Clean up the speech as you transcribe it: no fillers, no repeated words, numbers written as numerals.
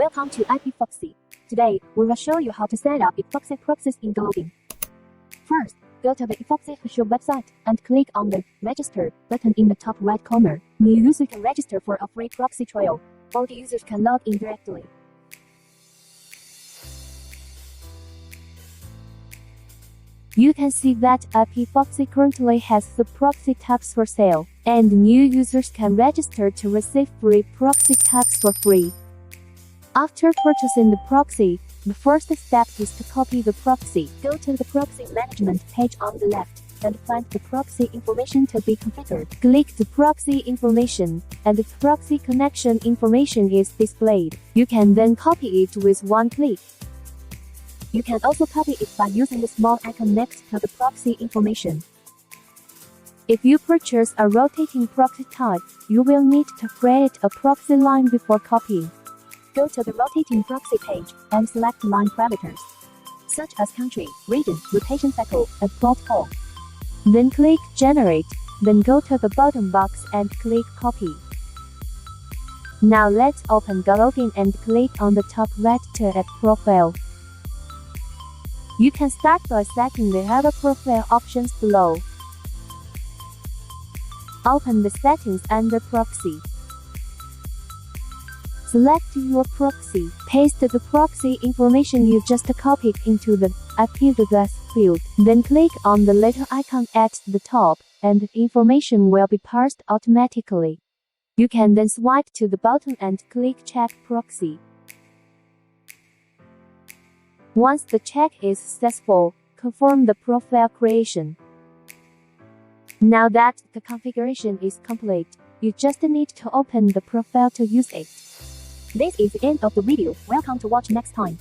Welcome to IPFoxy. Today, we will show you how to set up IPFoxy Proxies in Gologin. First, go to the IPFoxy official website and click on the Register button in the top right corner. New users can register for a free proxy trial. Old users can log in directly. You can see that IPFoxy currently has the proxy tabs for sale, and new users can register to receive free proxy tabs for free. After purchasing the proxy, the first step is to copy the proxy. Go to the proxy management page on the left and find the proxy information to be configured. Click the proxy information, and the proxy connection information is displayed. You can then copy it with one click. You can also copy it by using the small icon next to the proxy information. If you purchase a rotating proxy type, you will need to create a proxy line before copying. Go to the rotating proxy page and select line parameters, such as country, region, rotation cycle, and protocol. Then click Generate, then go to the bottom box and click Copy. Now let's open Gologin and click on the top right to add profile. You can start by setting the other profile options below. Open the settings under Proxy. Select your proxy. Paste the proxy information you just copied into the IP address field. Then click on the little icon at the top, and the information will be parsed automatically. You can then swipe to the bottom and click Check Proxy. Once the check is successful, confirm the profile creation. Now that the configuration is complete, you just need to open the profile to use it. This is the end of the video. Welcome to watch next time.